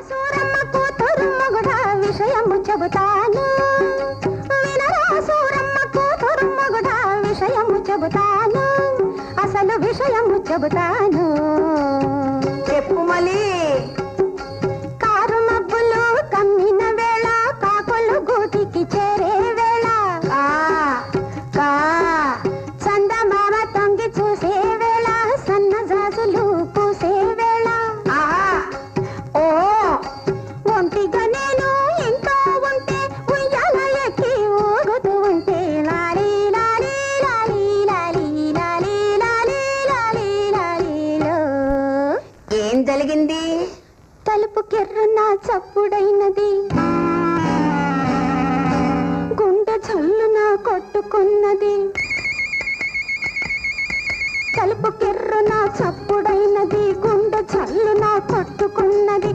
సూరమ్మ కూతురు మొగుడా విషయము చెబుతాను, వినరా సూరమ్మ కూతురు మొగుడా విషయము చెబుతాను, అసలు విషయము చెబుతాను. చెప్పు మళ్ళీ. కారు మబ్బులు కమ్మిన వేళ, కాకులు గూటికి చేరే వేళ, చందమామ తొంగి చూసే వేళ, సన్నజాజులు పూసే వేళ, ఒంటిగా నేను ఇంట్లో ఉంటే ఉయ్యాల ఎక్కి ఊగుతూ ఉంటే లాలీ లాలీ లాలీ లాలీ లాలీ లాలీ లాలీ లాలీలో. ఏం జరిగింది? తలుపు కెర్రున చప్పుడైనది, గుండె చల్లున కొట్టుకున్నది. తలుపు కెర్రున చప్పుడైనది, గుండె చల్లున కొట్టుకున్నది.